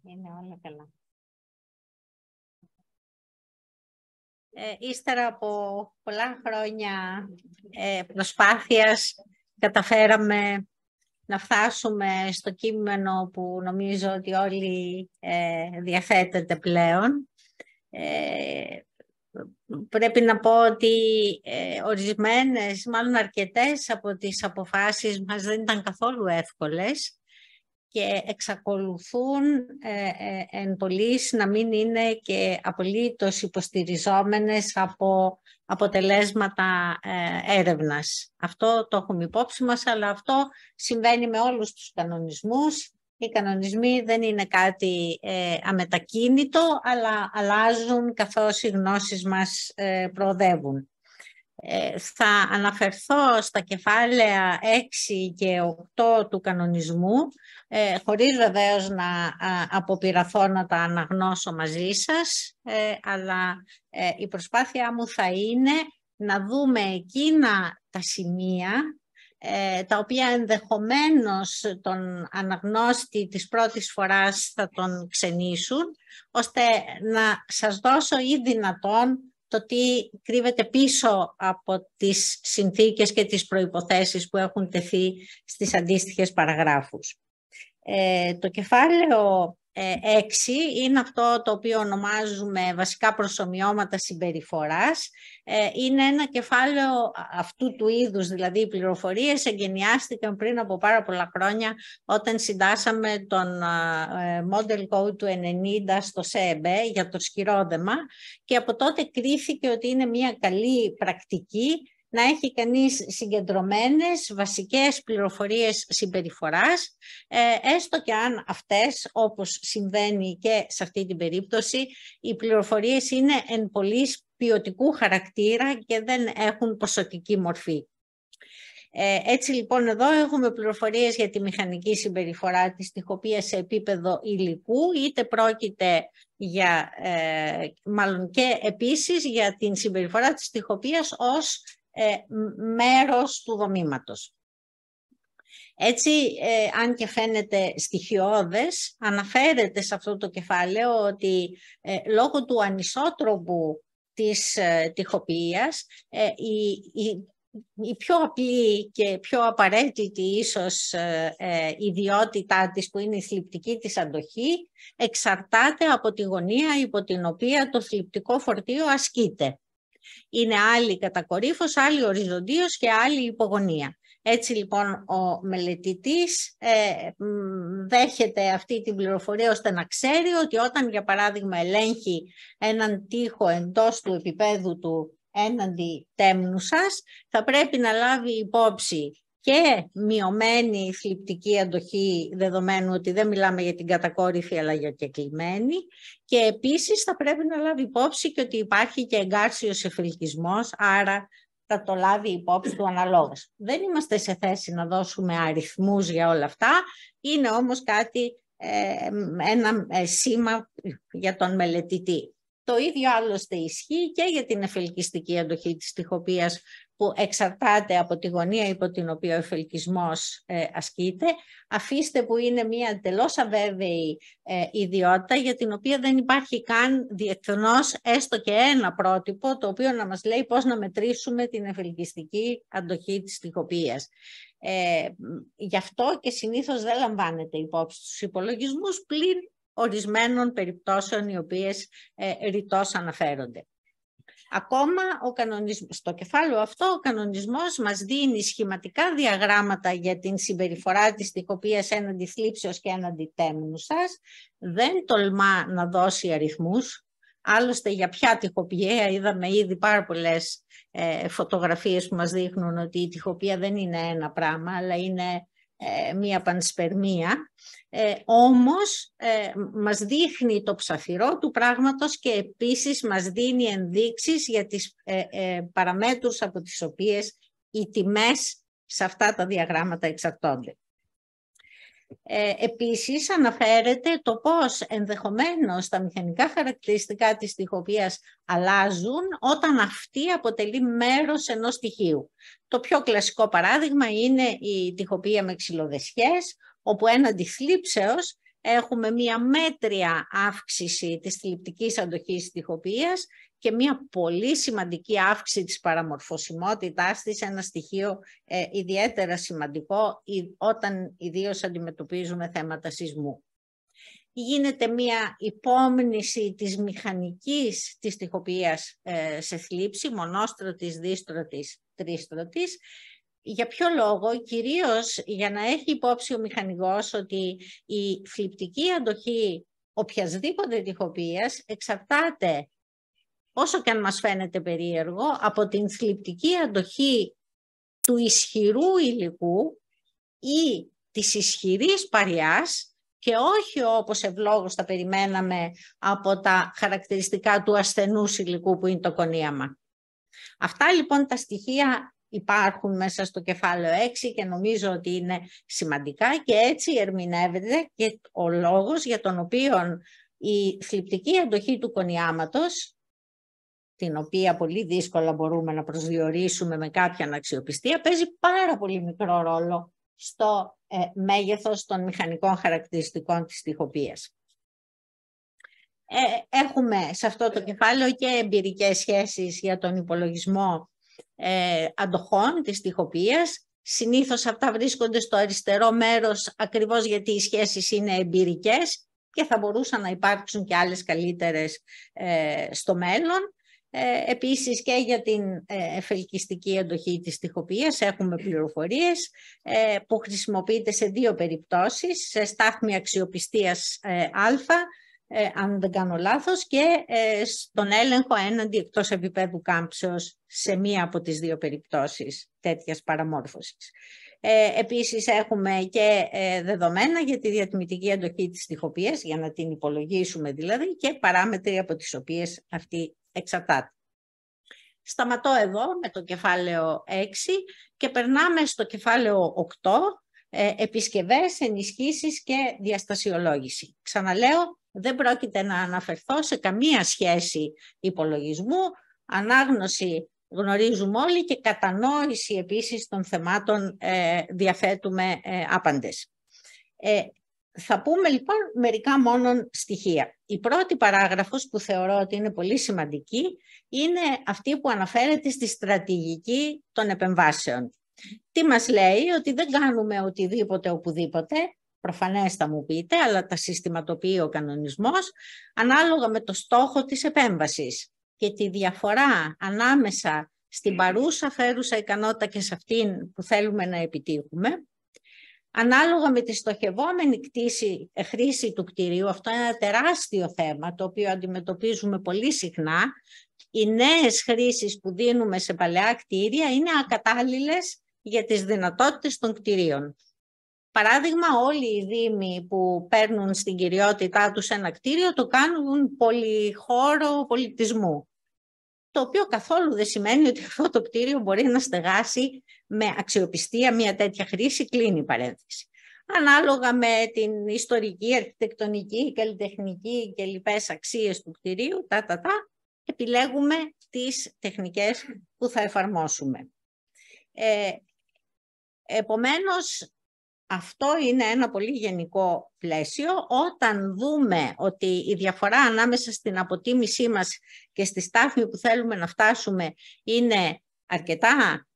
Είναι όλα καλά. Ύστερα από πολλά χρόνια προσπάθειας, καταφέραμε να φτάσουμε στο κείμενο που νομίζω ότι όλοι διαθέτετε πλέον. Πρέπει να πω ότι ορισμένες, μάλλον αρκετές από τις αποφάσεις μας δεν ήταν καθόλου εύκολες και εξακολουθούν εν πολλοίς να μην είναι και απολύτως υποστηριζόμενες από αποτελέσματα έρευνας. Αυτό το έχουμε υπόψη μας, αλλά αυτό συμβαίνει με όλους τους κανονισμούς. Οι κανονισμοί δεν είναι κάτι αμετακίνητο, αλλά αλλάζουν καθώς οι γνώσεις μας προοδεύουν. Θα αναφερθώ στα κεφάλαια 6 και 8 του κανονισμού, χωρίς βεβαίως να αποπειραθώ να τα αναγνώσω μαζί σας, αλλά η προσπάθειά μου θα είναι να δούμε εκείνα τα σημεία τα οποία ενδεχομένως τον αναγνώστη της πρώτης φοράς θα τον ξενήσουν, ώστε να σας δώσω ή δυνατόν το τι κρύβεται πίσω από τις συνθήκες και τις προϋποθέσεις που έχουν τεθεί στις αντίστοιχες παραγράφους. Το κεφάλαιο 6 είναι αυτό το οποίο ονομάζουμε βασικά προσομοιώματα συμπεριφοράς. Είναι ένα κεφάλαιο αυτού του είδους, δηλαδή οι πληροφορίες εγκαινιάστηκαν πριν από πάρα πολλά χρόνια όταν συντάσαμε τον Model Code του 90 στο ΣΕΜΠΕ για το σκυρόδεμα και από τότε κρίθηκε ότι είναι μια καλή πρακτική να έχει κανείς συγκεντρωμένες βασικές πληροφορίες συμπεριφοράς, έστω και αν αυτές, όπως συμβαίνει και σε αυτή την περίπτωση, οι πληροφορίες είναι εν πολλοίς ποιοτικού χαρακτήρα και δεν έχουν ποσοτική μορφή. Έτσι λοιπόν εδώ έχουμε πληροφορίες για τη μηχανική συμπεριφορά της τοιχοποίησης σε επίπεδο υλικού, είτε πρόκειται για, μάλλον και επίσης για την συμπεριφορά της τοιχοποίησης ως μέρος του δομήματος. Έτσι, αν και φαίνεται στοιχειώδες, αναφέρεται σε αυτό το κεφάλαιο ότι λόγω του ανισότροπου της τοιχοποίησης, η πιο απλή και πιο απαραίτητη ίσως ιδιότητά της, που είναι η θλιπτική της αντοχή, εξαρτάται από τη γωνία υπό την οποία το θλιπτικό φορτίο ασκείται. Είναι άλλη κατακορύφως, άλλη οριζοντίως και άλλη υπογωνία. Έτσι λοιπόν ο μελετητής δέχεται αυτή την πληροφορία ώστε να ξέρει ότι όταν για παράδειγμα ελέγχει έναν τοίχο εντός του επίπεδου του έναντι τέμνουσας, θα πρέπει να λάβει υπόψη και μειωμένη θλιπτική αντοχή, δεδομένου ότι δεν μιλάμε για την κατακόρυφη αλλά για κεκλειμένη, και επίσης θα πρέπει να λάβει υπόψη και ότι υπάρχει και εγκάρσιος εφηλκισμός, άρα θα το λάβει υπόψη του αναλόγως. Δεν είμαστε σε θέση να δώσουμε αριθμούς για όλα αυτά, είναι όμως κάτι, ένα σήμα για τον μελετητή. Το ίδιο άλλωστε ισχύει και για την εφελκυστική αντοχή της τοιχοποίησης, που εξαρτάται από τη γωνία υπό την οποία ο εφελκισμός ασκείται. Αφήστε που είναι μια εντελώς αβέβαιη ιδιότητα, για την οποία δεν υπάρχει καν διεθνώς έστω και ένα πρότυπο το οποίο να μας λέει πώς να μετρήσουμε την εφελκυστική αντοχή της τοιχοποίησης. Γι' αυτό και συνήθως δεν λαμβάνεται υπόψη στους υπολογισμούς, πλην ορισμένων περιπτώσεων οι οποίες ρητώς αναφέρονται. Ακόμα στο κεφάλαιο αυτό ο κανονισμός μας δίνει σχηματικά διαγράμματα για την συμπεριφορά της τοιχοποίησης έναντι θλίψεως και έναντι τέμνουσας. Δεν τολμά να δώσει αριθμούς. Άλλωστε για ποια τοιχοποιία είδαμε ήδη πάρα πολλές φωτογραφίες που μας δείχνουν ότι η τοιχοποίηση δεν είναι ένα πράγμα, αλλά είναι μία πανσπερμία, όμως μας δείχνει το ψαφυρό του πράγματος και επίσης μας δίνει ενδείξεις για τις παραμέτρους από τις οποίες οι τιμές σε αυτά τα διαγράμματα εξαρτώνται. Επίσης αναφέρεται το πώς ενδεχομένως τα μηχανικά χαρακτηριστικά της τοιχοποίησης αλλάζουν όταν αυτή αποτελεί μέρος ενός στοιχείου. Το πιο κλασικό παράδειγμα είναι η τοιχοποίηση με ξυλοδεσιές, όπου έναντι θλίψεως έχουμε μία μέτρια αύξηση της θλιπτικής αντοχής της τοιχοποιίας και μία πολύ σημαντική αύξηση της παραμορφωσιμότητάς της, ένα στοιχείο ιδιαίτερα σημαντικό όταν ιδίως αντιμετωπίζουμε θέματα σεισμού. Γίνεται μία υπόμνηση της μηχανικής της τοιχοποιίας σε θλίψη, μονόστρωτης, δίστρωτης, τρίστρωτης. Για ποιο λόγο? Κυρίως για να έχει υπόψη ο μηχανικός ότι η θλιπτική αντοχή οποιασδήποτε τοιχοποιίας εξαρτάται, όσο και αν μας φαίνεται περίεργο, από την θλιπτική αντοχή του ισχυρού υλικού ή της ισχυρής παριάς και όχι όπως ευλόγως τα περιμέναμε από τα χαρακτηριστικά του ασθενούς υλικού που είναι το κονίαμα. Αυτά λοιπόν τα στοιχεία υπάρχουν μέσα στο κεφάλαιο 6 και νομίζω ότι είναι σημαντικά και έτσι ερμηνεύεται και ο λόγος για τον οποίο η θλιπτική αντοχή του κονιάματος, την οποία πολύ δύσκολα μπορούμε να προσδιορίσουμε με κάποια αξιοπιστία, παίζει πάρα πολύ μικρό ρόλο στο μέγεθος των μηχανικών χαρακτηριστικών της τοιχοποίησης. Έχουμε σε αυτό το κεφάλαιο και εμπειρικές σχέσεις για τον υπολογισμό αντοχών της τοιχοποίησης. Συνήθως αυτά βρίσκονται στο αριστερό μέρος ακριβώς γιατί οι σχέσεις είναι εμπειρικές και θα μπορούσαν να υπάρξουν και άλλες καλύτερες στο μέλλον. Επίσης και για την εφελκυστική αντοχή της τοιχοποίησης έχουμε πληροφορίες που χρησιμοποιείται σε δύο περιπτώσεις, σε στάθμη αξιοπιστίας α, αν δεν κάνω λάθος, και στον έλεγχο έναντι εκτός επίπεδου κάμψεως σε μία από τις δύο περιπτώσεις τέτοιας παραμόρφωσης. Επίσης έχουμε και δεδομένα για τη διατιμητική αντοχή της τοιχοποίησης, για να την υπολογίσουμε δηλαδή, και παράμετροι από τις οποίες αυτή εξαρτάται. Σταματώ εδώ με το κεφάλαιο 6 και περνάμε στο κεφάλαιο 8, επισκευές, ενισχύσεις και διαστασιολόγηση. Ξαναλέω, δεν πρόκειται να αναφερθώ σε καμία σχέση υπολογισμού, ανάγνωση γνωρίζουμε όλοι και κατανόηση επίσης των θεμάτων διαθέτουμε άπαντες. Θα πούμε λοιπόν μερικά μόνον στοιχεία. Η πρώτη παράγραφος που θεωρώ ότι είναι πολύ σημαντική είναι αυτή που αναφέρεται στη στρατηγική των επεμβάσεων. Τι μας λέει? Ότι δεν κάνουμε οτιδήποτε οπουδήποτε, προφανές θα μου πείτε, αλλά τα συστηματοποιεί ο κανονισμός ανάλογα με το στόχο της επέμβασης και τη διαφορά ανάμεσα στην παρούσα φέρουσα ικανότητα και σε αυτήν που θέλουμε να επιτύχουμε. Ανάλογα με τη στοχευόμενη χρήση του κτηρίου, αυτό είναι ένα τεράστιο θέμα το οποίο αντιμετωπίζουμε πολύ συχνά. Οι νέες χρήσεις που δίνουμε σε παλαιά κτίρια είναι ακατάλληλες για τις δυνατότητες των κτιρίων. Παράδειγμα, όλοι οι δήμοι που παίρνουν στην κυριότητά τους ένα κτίριο το κάνουν πολυχώρο πολιτισμού, το οποίο καθόλου δεν σημαίνει ότι αυτό το κτίριο μπορεί να στεγάσει με αξιοπιστία μια τέτοια χρήση, κλείνει η παρένθεση. Ανάλογα με την ιστορική, αρχιτεκτονική, καλλιτεχνική και λοιπές αξίες του κτιρίου, επιλέγουμε τις τεχνικές που θα εφαρμόσουμε. Επομένως, αυτό είναι ένα πολύ γενικό πλαίσιο. Όταν δούμε ότι η διαφορά ανάμεσα στην αποτίμησή μας και στη στάθμη που θέλουμε να φτάσουμε είναι αρκετά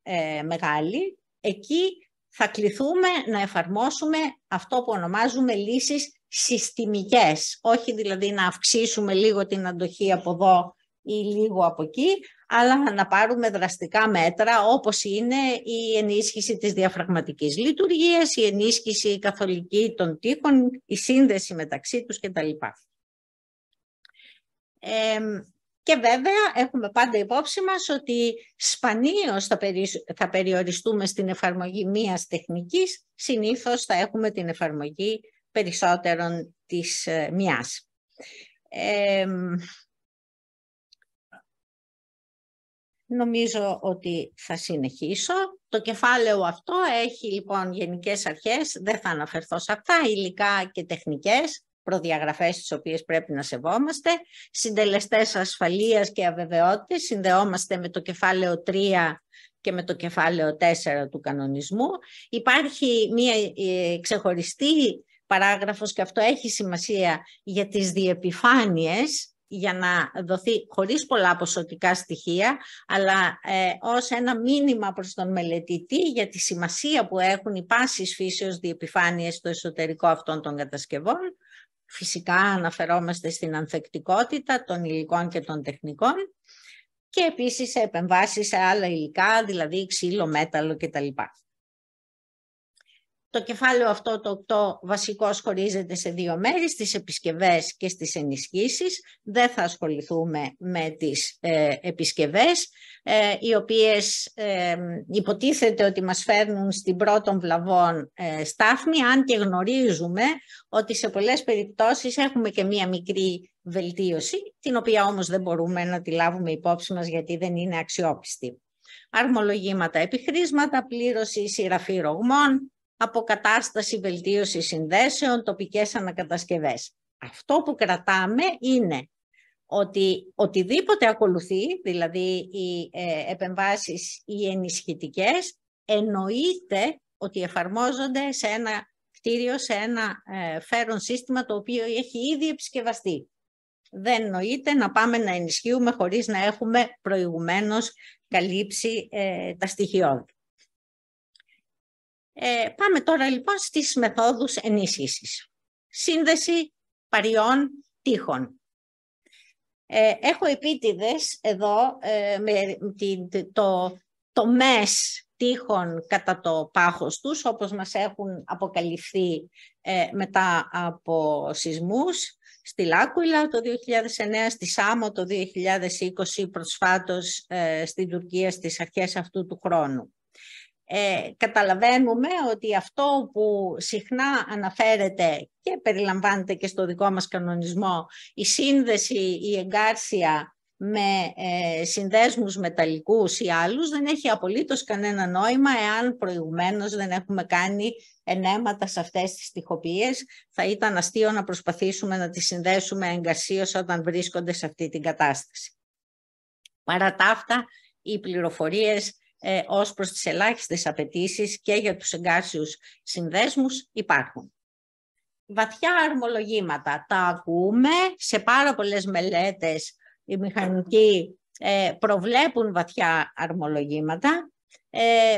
μεγάλη, εκεί θα κληθούμε να εφαρμόσουμε αυτό που ονομάζουμε λύσεις συστημικές. Όχι δηλαδή να αυξήσουμε λίγο την αντοχή από εδώ ή λίγο από εκεί, αλλά να πάρουμε δραστικά μέτρα όπως είναι η ενίσχυση της διαφραγματικής λειτουργίας, η ενίσχυση καθολική των τοίχων, η σύνδεση μεταξύ τους κτλ. Και βέβαια έχουμε πάντα υπόψη μας ότι σπανίως θα περιοριστούμε στην εφαρμογή μίας τεχνικής, συνήθως θα έχουμε την εφαρμογή περισσότερων της μιας. Νομίζω ότι θα συνεχίσω. Το κεφάλαιο αυτό έχει λοιπόν γενικές αρχές, δεν θα αναφερθώ σε αυτά, υλικά και τεχνικές, προδιαγραφές τις οποίες πρέπει να σεβόμαστε, συντελεστές ασφαλείας και αβεβαιότητες, συνδεόμαστε με το κεφάλαιο 3 και με το κεφάλαιο 4 του κανονισμού. Υπάρχει μία ξεχωριστή παράγραφος και αυτό έχει σημασία για τις διεπιφάνειες, για να δοθεί χωρίς πολλά ποσοτικά στοιχεία, αλλά ως ένα μήνυμα προς τον μελετητή για τη σημασία που έχουν οι πάσης φύσεως διεπιφάνειες στο εσωτερικό αυτών των κατασκευών. Φυσικά αναφερόμαστε στην ανθεκτικότητα των υλικών και των τεχνικών και επίσης σε επεμβάσεις σε άλλα υλικά, δηλαδή ξύλο, μέταλλο κτλ. Το κεφάλαιο αυτό το 8 βασικώς χωρίζεται σε δύο μέρη, στις επισκευές και στις ενισχύσεις. Δεν θα ασχοληθούμε με τις επισκευές, οι οποίες υποτίθεται ότι μας φέρνουν στην πρώτων βλαβών στάθμη, αν και γνωρίζουμε ότι σε πολλές περιπτώσεις έχουμε και μία μικρή βελτίωση, την οποία όμως δεν μπορούμε να τη λάβουμε υπόψη μας γιατί δεν είναι αξιόπιστη. Αρμολογήματα επιχρήσματα, πλήρωση σειραφή ρογμών, αποκατάσταση, βελτίωση συνδέσεων, τοπικές ανακατασκευές. Αυτό που κρατάμε είναι ότι οτιδήποτε ακολουθεί, δηλαδή οι επεμβάσεις οι ενισχυτικές, εννοείται ότι εφαρμόζονται σε ένα κτίριο, σε ένα φέρον σύστημα το οποίο έχει ήδη επισκευαστεί. Δεν εννοείται να πάμε να ενισχύουμε χωρίς να έχουμε προηγουμένως καλύψει τα στοιχειώδη. Πάμε τώρα λοιπόν στις μεθόδους ενίσχυσης. Σύνδεση παρειών τείχων. Έχω επίτηδες εδώ με το μες τείχων κατά το πάχος τους, όπως μας έχουν αποκαλυφθεί μετά από σεισμούς, στη Λάκουιλα το 2009, στη Σάμο το 2020, προσφάτως στην Τουρκία στις αρχές αυτού του χρόνου. Καταλαβαίνουμε ότι αυτό που συχνά αναφέρεται και περιλαμβάνεται και στο δικό μας κανονισμό, η σύνδεση, η εγκάρσια με συνδέσμους μεταλλικούς ή άλλους, δεν έχει απολύτως κανένα νόημα εάν προηγουμένως δεν έχουμε κάνει ενέματα σε αυτές τις τοιχοποιίες. Θα ήταν αστείο να προσπαθήσουμε να τις συνδέσουμε εγκαρσίως όταν βρίσκονται σε αυτή την κατάσταση. Παρά τα αυτά, οι πληροφορίες ως προς τις ελάχιστες απαιτήσεις και για τους εγκάρσιους συνδέσμους υπάρχουν. Βαθιά αρμολογήματα. Τα ακούμε σε πάρα πολλές μελέτες. Οι μηχανικοί προβλέπουν βαθιά αρμολογήματα.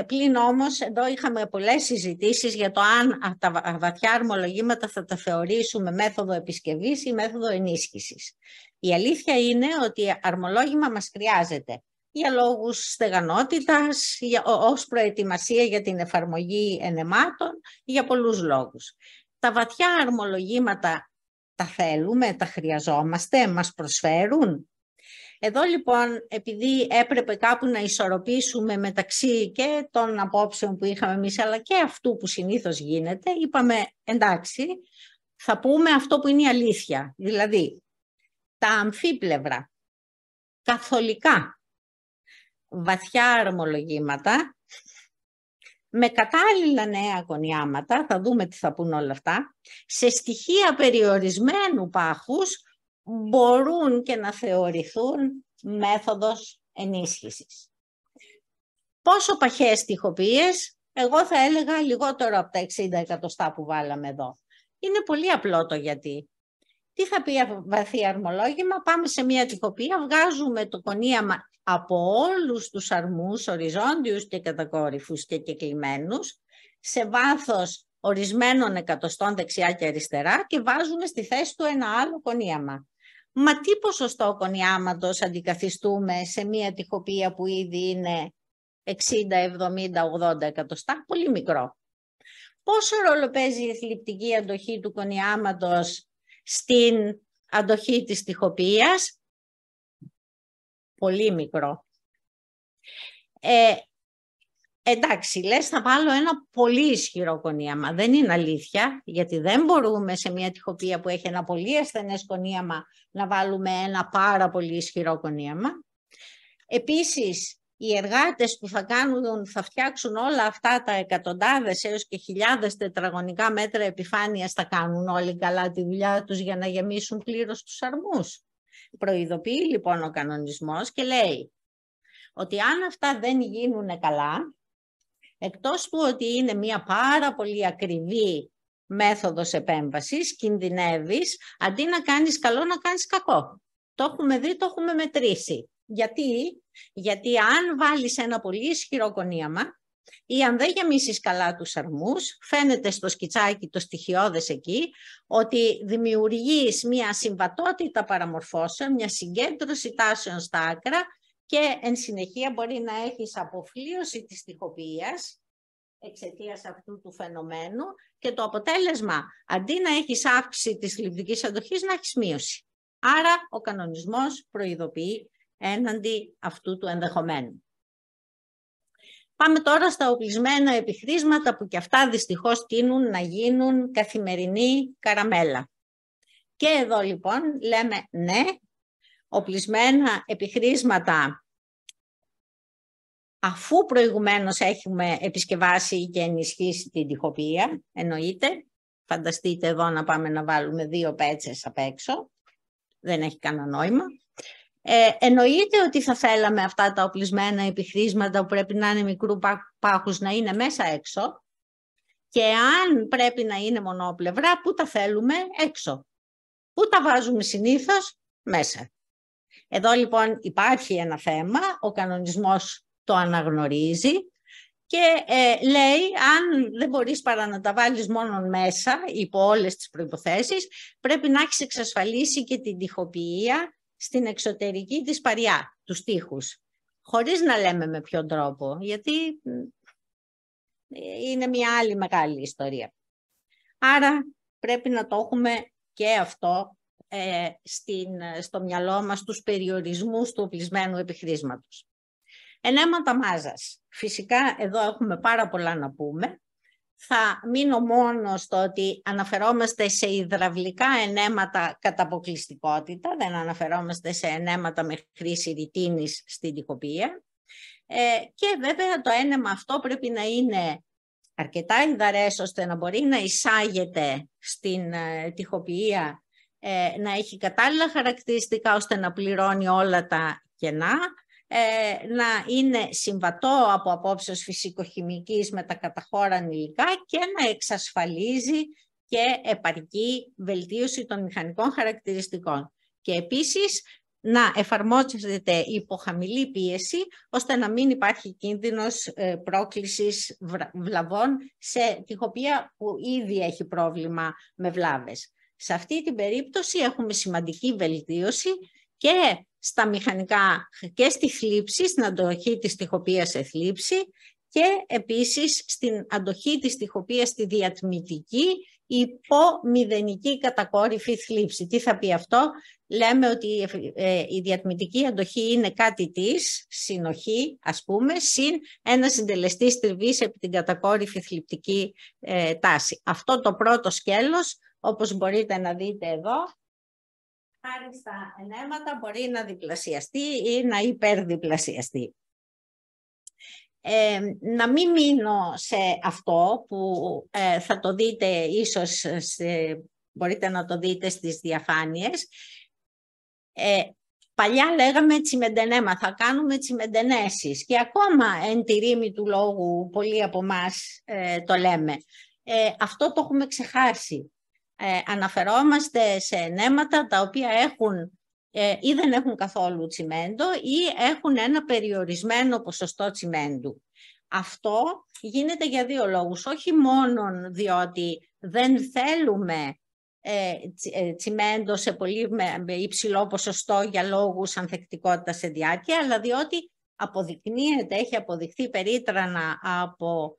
Πλην όμως εδώ είχαμε πολλές συζητήσεις για το αν τα βαθιά αρμολογήματα θα τα θεωρήσουμε μέθοδο επισκευής ή μέθοδο ενίσχυσης. Η αλήθεια είναι ότι αρμολόγημα μας χρειάζεται για λόγους στεγανότητας, ως προετοιμασία για την εφαρμογή ενεμάτων, για πολλούς λόγους. Τα βαθιά αρμολογήματα τα θέλουμε, τα χρειαζόμαστε, μας προσφέρουν. Εδώ λοιπόν, επειδή έπρεπε κάπου να ισορροπήσουμε μεταξύ και των απόψεων που είχαμε εμείς, αλλά και αυτού που συνήθως γίνεται, είπαμε εντάξει, θα πούμε αυτό που είναι η αλήθεια. Δηλαδή, τα αμφίπλευρα, καθολικά, βαθιά αρμολογήματα, με κατάλληλα νέα κονιάματα, θα δούμε τι θα πούν όλα αυτά, σε στοιχεία περιορισμένου πάχους μπορούν και να θεωρηθούν μέθοδος ενίσχυσης. Πόσο παχές τοιχοποιίες? Εγώ θα έλεγα λιγότερο από τα 60 εκατοστά που βάλαμε εδώ. Είναι πολύ απλό το γιατί. Τι θα πει βαθύ αρμολόγημα? Πάμε σε μια τοιχοποιία, βγάζουμε το κονίαμα από όλους τους αρμούς, οριζόντιους και κατακόρυφους και κεκλειμένους, σε βάθος ορισμένων εκατοστών δεξιά και αριστερά και βάζουμε στη θέση του ένα άλλο κονίαμα. Μα τι ποσοστό κονιάματος αντικαθιστούμε σε μια τοιχοποιία που ήδη είναι 60, 70, 80 εκατοστά? Πολύ μικρό. Πόσο ρόλο παίζει η θλιπτική αντοχή του κονιάματος στην αντοχή της τοιχοποιίας? Πολύ μικρό. Εντάξει, λες θα βάλω ένα πολύ ισχυρό κονίαμα. Δεν είναι αλήθεια, γιατί δεν μπορούμε σε μια τοιχοποιία που έχει ένα πολύ ασθενές κονίαμα να βάλουμε ένα πάρα πολύ ισχυρό κονίαμα. Επίσης, οι εργάτες που θα φτιάξουν όλα αυτά τα εκατοντάδες έως και χιλιάδες τετραγωνικά μέτρα επιφάνειας, θα κάνουν όλοι καλά τη δουλειά τους για να γεμίσουν πλήρως τους αρμούς? Προειδοποιεί λοιπόν ο κανονισμός και λέει ότι αν αυτά δεν γίνουν καλά, εκτός του ότι είναι μια πάρα πολύ ακριβή μέθοδος επέμβασης, κινδυνεύεις, αντί να κάνεις καλό, να κάνεις κακό. Το έχουμε δει, το έχουμε μετρήσει. Γιατί αν βάλεις ένα πολύ ισχυρό κονίαμα ή αν δεν γεμίσεις καλά τους αρμούς, φαίνεται στο σκιτσάκι το στοιχειώδες εκεί, ότι δημιουργείς μια συμβατότητα παραμορφώσεων, μια συγκέντρωση τάσεων στα άκρα και εν συνεχεία μπορεί να έχεις αποφλίωση της τοιχοποιίας εξαιτίας αυτού του φαινομένου και το αποτέλεσμα, αντί να έχεις αύξηση της θλιπτικής αντοχής, να έχεις μείωση. Άρα ο κανονισμός προειδοποιεί έναντι αυτού του ενδεχομένου. Πάμε τώρα στα οπλισμένα επιχρήσματα που και αυτά δυστυχώς τείνουν να γίνουν καθημερινή καραμέλα. Και εδώ λοιπόν λέμε ναι, οπλισμένα επιχρήσματα αφού προηγουμένως έχουμε επισκευάσει και ενισχύσει την τοιχοποιία, εννοείται. Φανταστείτε εδώ να πάμε να βάλουμε 2 πέτσες απ' έξω. Δεν έχει κανένα νόημα. Εννοείται ότι θα θέλαμε αυτά τα οπλισμένα επιχρήσματα που πρέπει να είναι μικρού πάχους να είναι μέσα έξω. Και αν πρέπει να είναι μονόπλευρα, πού τα θέλουμε? Έξω. Πού τα βάζουμε συνήθως? Μέσα. Εδώ λοιπόν υπάρχει ένα θέμα, ο κανονισμός το αναγνωρίζει και λέει αν δεν μπορείς παρά να τα βάλεις μόνο μέσα υπό όλες τις προϋποθέσεις, πρέπει να έχεις εξασφαλίσει και την τοιχοποιία στην εξωτερική της παριά, τους τοίχους, χωρίς να λέμε με ποιον τρόπο, γιατί είναι μια άλλη μεγάλη ιστορία. Άρα πρέπει να το έχουμε και αυτό στο μυαλό μας, τους περιορισμούς του οπλισμένου επιχρήσματος. Ενέματα μάζας. Φυσικά εδώ έχουμε πάρα πολλά να πούμε. Θα μείνω μόνο στο ότι αναφερόμαστε σε υδραυλικά ενέματα κατά αποκλειστικότητα, δεν αναφερόμαστε σε ενέματα με χρήση ρητίνης στην τοιχοποιία. Και βέβαια το ένεμα αυτό πρέπει να είναι αρκετά υδαρές ώστε να μπορεί να εισάγεται στην τοιχοποιία, να έχει κατάλληλα χαρακτηριστικά ώστε να πληρώνει όλα τα κενά, να είναι συμβατό από απόψεως φυσικοχημικής με τα καταχώραν υλικά και να εξασφαλίζει και επαρκή βελτίωση των μηχανικών χαρακτηριστικών. Και επίσης να εφαρμόζεται υπό χαμηλή πίεση ώστε να μην υπάρχει κίνδυνος πρόκλησης βλαβών σε τοιχοποιία που ήδη έχει πρόβλημα με βλάβες. Σε αυτή την περίπτωση έχουμε σημαντική βελτίωση και στα μηχανικά και στη θλίψη, στην αντοχή της τοιχοποιίας σε θλίψη και επίσης στην αντοχή της τοιχοποιίας στη διατμητική υπό μηδενική κατακόρυφη θλίψη. Τι θα πει αυτό? Λέμε ότι η διατμητική αντοχή είναι κάτι της, συνοχή ας πούμε, συν ένα συντελεστή τριβής επί την κατακόρυφη θλιπτική τάση. Αυτό το πρώτο σκέλος, όπως μπορείτε να δείτε εδώ, χάρη στα ενέματα μπορεί να διπλασιαστεί ή να υπερδιπλασιαστεί. Να μην μείνω σε αυτό που θα το δείτε ίσως, μπορείτε να το δείτε στις διαφάνειες. Παλιά λέγαμε τσιμεντενέμα, θα κάνουμε τσιμεντενέσεις και ακόμα εν τη ρήμη του λόγου πολλοί από εμάς το λέμε. Αυτό το έχουμε ξεχάσει. Αναφερόμαστε σε ενέματα τα οποία έχουν ή δεν έχουν καθόλου τσιμέντο ή έχουν ένα περιορισμένο ποσοστό τσιμέντου. Αυτό γίνεται για 2 λόγους. Όχι μόνο διότι δεν θέλουμε τσιμέντο σε πολύ υψηλό ποσοστό για λόγους ανθεκτικότητας σε διάρκεια, αλλά διότι αποδεικνύεται, έχει αποδειχθεί περίτρανα από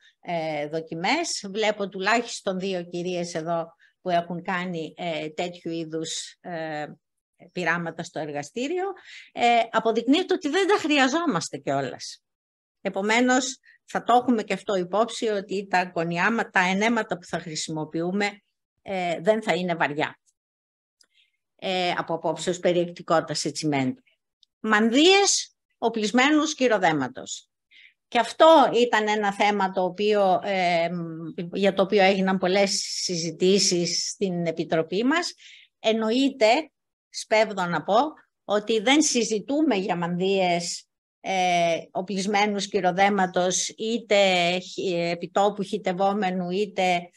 δοκιμές. Βλέπω τουλάχιστον 2 κυρίες εδώ που έχουν κάνει τέτοιου είδους πειράματα στο εργαστήριο, αποδεικνύεται ότι δεν τα χρειαζόμαστε κιόλας. Επομένως, θα το έχουμε και αυτό υπόψη, ότι τα κονιάματα, τα ενέματα που θα χρησιμοποιούμε δεν θα είναι βαριά από απόψεως περιεκτικότητας σε τσιμέντο. Μανδύες οπλισμένου σκυροδέματος. Και αυτό ήταν ένα θέμα για το οποίο έγιναν πολλές συζητήσεις στην Επιτροπή μας. Εννοείται, σπέβδω να πω, ότι δεν συζητούμε για μανδύες οπλισμένους κυροδέματος, είτε επιτόπου χυτευόμενου, είτε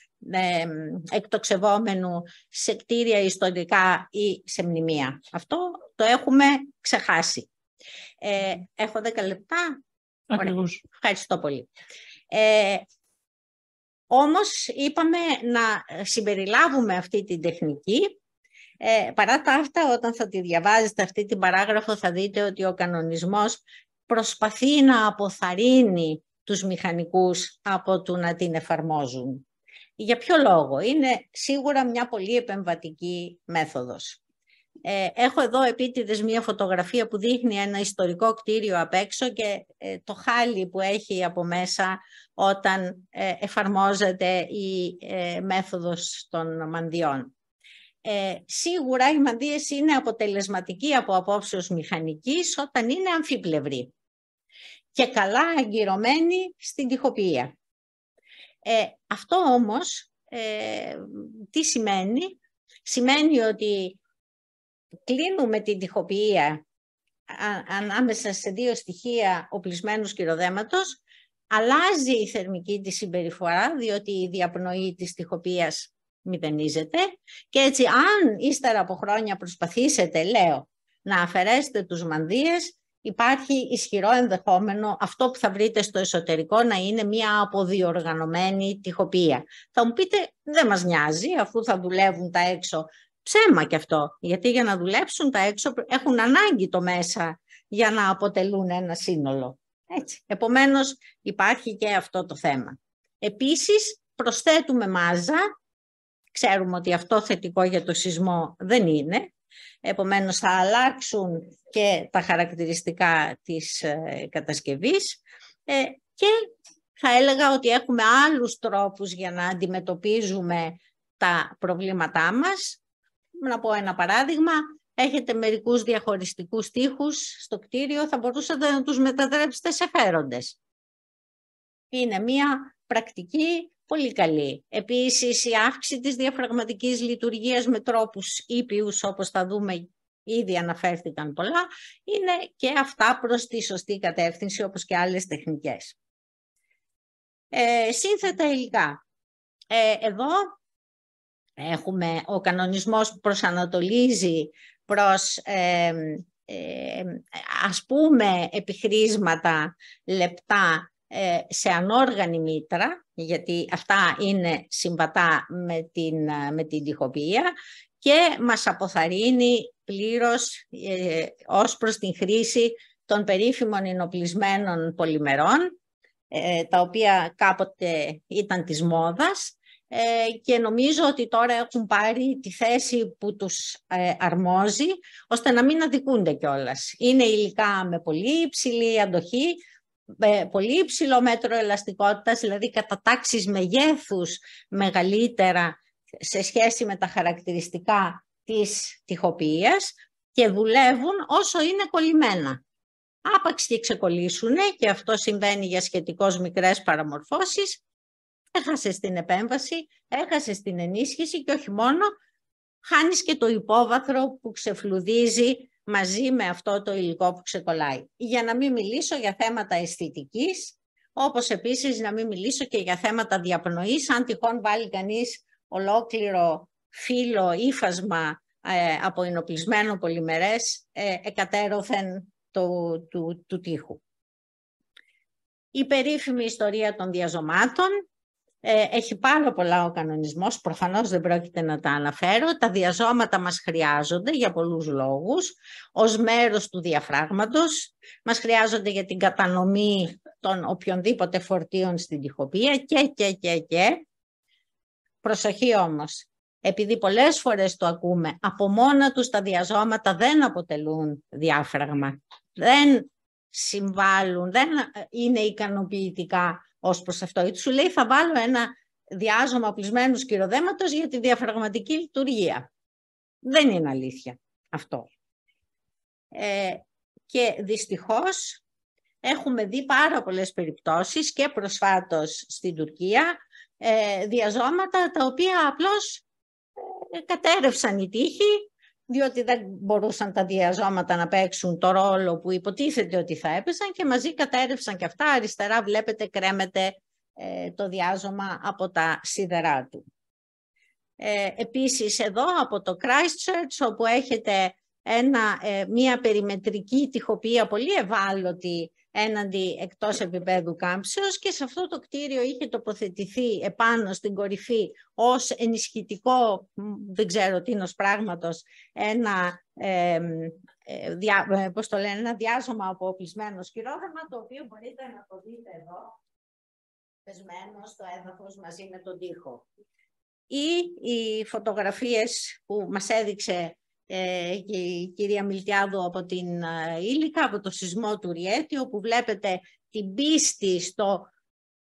εκτοξευόμενου σε κτίρια ιστορικά ή σε μνημεία. Αυτό το έχουμε ξεχάσει. Έχω 10 λεπτά. Ακριβώς. Ευχαριστώ πολύ. Όμως είπαμε να συμπεριλάβουμε αυτή την τεχνική. Παρά τα αυτά, όταν θα τη διαβάζετε αυτή την παράγραφο, θα δείτε ότι ο κανονισμός προσπαθεί να αποθαρρύνει τους μηχανικούς από το να την εφαρμόζουν. Για ποιο λόγο? Είναι σίγουρα μια πολύ επεμβατική μέθοδος. Έχω εδώ επίτηδες μια φωτογραφία που δείχνει ένα ιστορικό κτίριο απ' έξω και το χάλι που έχει από μέσα όταν εφαρμόζεται η μέθοδος των μανδιών. Σίγουρα οι μανδύες είναι αποτελεσματικοί από απόψεως μηχανικής όταν είναι αμφίπλευροι και καλά αγκυρωμένοι στην τοιχοποιία. Αυτό όμως τι σημαίνει? Σημαίνει ότι κλείνουμε την τοιχοποιία ανάμεσα σε δύο στοιχεία οπλισμένους κυροδέματος, αλλάζει η θερμική της συμπεριφορά, διότι η διαπνοή της τοιχοποιίας μηδενίζεται και έτσι αν ύστερα από χρόνια προσπαθήσετε, λέω, να αφαιρέσετε τους μανδύες, υπάρχει ισχυρό ενδεχόμενο αυτό που θα βρείτε στο εσωτερικό να είναι μια αποδιοργανωμένη τοιχοποιία. Θα μου πείτε, δεν μας νοιάζει αφού θα δουλεύουν τα έξω. Ψέμα κι αυτό, γιατί για να δουλέψουν τα έξω έχουν ανάγκη το μέσα για να αποτελούν ένα σύνολο. Έτσι. Επομένως υπάρχει και αυτό το θέμα. Επίσης προσθέτουμε μάζα. Ξέρουμε ότι αυτό θετικό για το σεισμό δεν είναι. Επομένως θα αλλάξουν και τα χαρακτηριστικά της κατασκευής και θα έλεγα ότι έχουμε άλλους τρόπους για να αντιμετωπίζουμε τα προβλήματά μας. Να πω ένα παράδειγμα. Έχετε μερικούς διαχωριστικούς τοίχους στο κτίριο, θα μπορούσατε να τους μετατρέψετε σε φέροντες. Είναι μια πρακτική πολύ καλή. Επίσης, η αύξηση της διαφραγματικής λειτουργίας με τρόπους ήπιους, όπως θα δούμε ήδη αναφέρθηκαν πολλά, είναι και αυτά προς τη σωστή κατεύθυνση, όπως και άλλες τεχνικές. Σύνθετα υλικά. Εδώ έχουμε ο κανονισμός που προσανατολίζει προς ας πούμε επιχρήσματα λεπτά σε ανόργανη μήτρα, γιατί αυτά είναι συμβατά με την τοιχοποιία και μας αποθαρρύνει πλήρως ως προς την χρήση των περίφημων ενοπλισμένων πολυμερών, τα οποία κάποτε ήταν της μόδας και νομίζω ότι τώρα έχουν πάρει τη θέση που τους αρμόζει, ώστε να μην αδικούνται κιόλας. Είναι υλικά με πολύ υψηλή αντοχή, πολύ υψηλό μέτρο ελαστικότητας, δηλαδή κατά τάξεις μεγέθους μεγαλύτερα σε σχέση με τα χαρακτηριστικά της τοιχοποιίας και δουλεύουν όσο είναι κολλημένα. Άπαξ και ξεκολλήσουν, και αυτό συμβαίνει για σχετικώς μικρές παραμορφώσεις, έχασες την επέμβαση, έχασες την ενίσχυση και όχι μόνο, χάνεις και το υπόβαθρο που ξεφλουδίζει μαζί με αυτό το υλικό που ξεκολλάει. Για να μην μιλήσω για θέματα αισθητικής, όπως επίσης να μην μιλήσω και για θέματα διαπνοής, αν τυχόν βάλει κανείς ολόκληρο φύλλο ύφασμα από ενοπλισμένο πολυμερές εκατέρωθεν του τοίχου. Η περίφημη ιστορία των διαζωμάτων. Έχει πάρα πολλά ο κανονισμός, προφανώς δεν πρόκειται να τα αναφέρω. Τα διαζώματα μας χρειάζονται για πολλούς λόγους, ως μέρος του διαφράγματος. Μας χρειάζονται για την κατανομή των οποιονδήποτε φορτίων στην τοιχοποιία και. Προσοχή όμως, επειδή πολλές φορές το ακούμε, από μόνα τους τα διαζώματα δεν αποτελούν διάφραγμα, δεν συμβάλλουν, δεν είναι ικανοποιητικά ως προς αυτό. Ή σου λέει θα βάλω ένα διάζωμα οπλισμένου σκυροδέματος για τη διαφραγματική λειτουργία. Δεν είναι αλήθεια αυτό. Και δυστυχώς έχουμε δει πάρα πολλές περιπτώσεις και προσφάτως στην Τουρκία διαζώματα τα οποία απλώς κατέρευσαν οι τοίχοι, διότι δεν μπορούσαν τα διαζώματα να παίξουν το ρόλο που υποτίθεται ότι θα έπαιζαν και μαζί κατέρευσαν και αυτά. Αριστερά βλέπετε κρέμεται το διάζωμα από τα σίδερά του. Επίσης εδώ από το Christchurch, όπου έχετε μία περιμετρική τοιχοποιία πολύ ευάλωτη έναντι εκτός επίπεδου κάμψεως, και σε αυτό το κτίριο είχε τοποθετηθεί επάνω στην κορυφή ως ενισχυτικό, δεν ξέρω τίνος πράγματος, ένα διάζωμα από οπλισμένο σκυρόδεμα, το οποίο μπορείτε να το δείτε εδώ, πεσμένο στο έδαφος μαζί με τον τοίχο. Ή οι φωτογραφίες που μας έδειξε και η κυρία Μιλτιάδου από την Ήλικα, από το σεισμό του Ριέτη, όπου βλέπετε την πίστη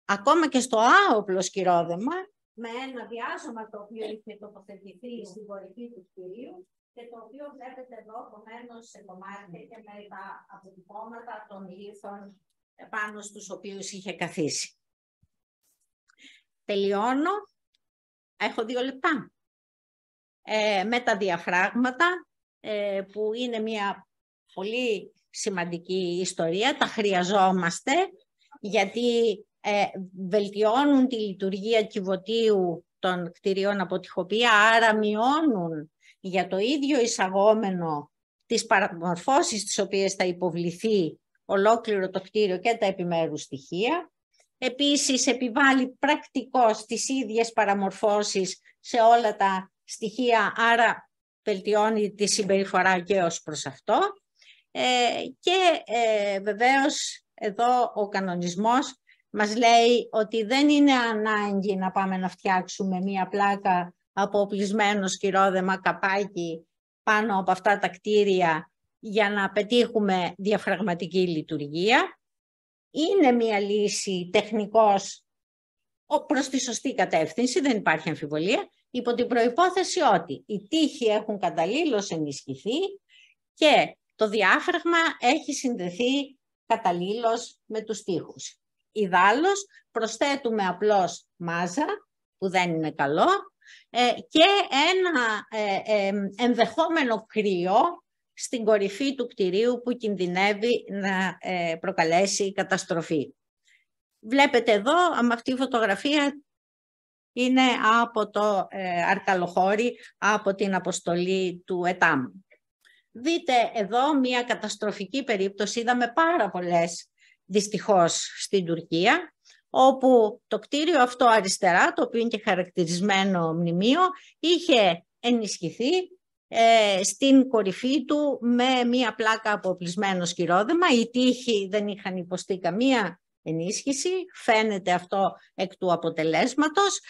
ακόμα και στο άοπλο σκυρόδεμα, με ένα διάζωμα το οποίο είχε τοποθετηθεί στην κορυφή του κτηρίου και το οποίο βλέπετε εδώ επομένως σε κομμάτια και με τα αποτυπώματα των λίθων πάνω στους οποίους είχε καθίσει. Τελειώνω. Έχω 2 λεπτά. Με τα διαφράγματα, που είναι μια πολύ σημαντική ιστορία. Τα χρειαζόμαστε γιατί βελτιώνουν τη λειτουργία κυβωτίου των κτηρίων από τοιχοποιία, άρα μειώνουν για το ίδιο εισαγόμενο τις παραμορφώσεις τις οποίες θα υποβληθεί ολόκληρο το κτίριο και τα επιμέρους στοιχεία. Επίσης επιβάλλει πρακτικώς τις ίδιες παραμορφώσεις σε όλα τα στοιχεία, άρα βελτιώνει τη συμπεριφορά και ως προς αυτό. Και βεβαίως εδώ ο κανονισμός μας λέει ότι δεν είναι ανάγκη να πάμε να φτιάξουμε μία πλάκα από οπλισμένο σκυρόδεμα καπάκι πάνω από αυτά τα κτίρια για να πετύχουμε διαφραγματική λειτουργία. Είναι μία λύση τεχνικώς προς τη σωστή κατεύθυνση, δεν υπάρχει αμφιβολία, υπό την προϋπόθεση ότι οι τοίχοι έχουν καταλήλως ενισχυθεί και το διάφραγμα έχει συνδεθεί καταλήλως με τους τοίχους. Ιδάλλως προσθέτουμε απλώς μάζα, που δεν είναι καλό, και ένα ενδεχόμενο κρύο στην κορυφή του κτηρίου που κινδυνεύει να προκαλέσει καταστροφή. Βλέπετε εδώ, αυτή η φωτογραφία είναι από το Αρκαλοχώρι, από την αποστολή του ΕΤΑΜ. Δείτε εδώ μια καταστροφική περίπτωση, είδαμε πάρα πολλές δυστυχώς στην Τουρκία, όπου το κτίριο αυτό αριστερά, το οποίο είναι και χαρακτηρισμένο μνημείο, είχε ενισχυθεί στην κορυφή του με μία πλάκα από οπλισμένο σκυρόδεμα. Οι τοίχοι δεν είχαν υποστεί καμία ενίσχυση, φαίνεται αυτό εκ του αποτελέσματος,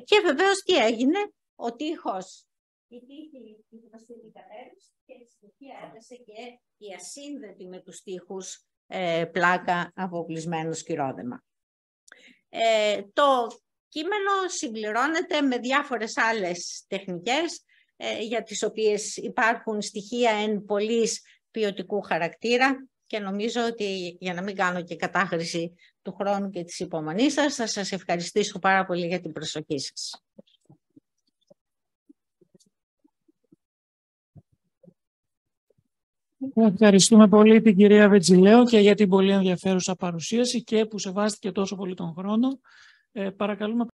και βεβαίως τι έγινε, ο τοίχος, η τοίχη υποστήθηκε κατέρευση και στη συνέχεια έπεσε και η ασύνδετη με τους τοίχους πλάκα από οπλισμένο σκυρόδεμα. Το κείμενο συμπληρώνεται με διάφορες άλλες τεχνικές, για τις οποίες υπάρχουν στοιχεία εν πολλής ποιοτικού χαρακτήρα, και νομίζω ότι, για να μην κάνω και κατάχρηση του χρόνου και της υπομονής σας, θα σας ευχαριστήσω πάρα πολύ για την προσοχή σας. Ευχαριστούμε πολύ την κυρία Βετζηλέο και για την πολύ ενδιαφέρουσα παρουσίαση και που σεβάστηκε τόσο πολύ τον χρόνο. Παρακαλούμε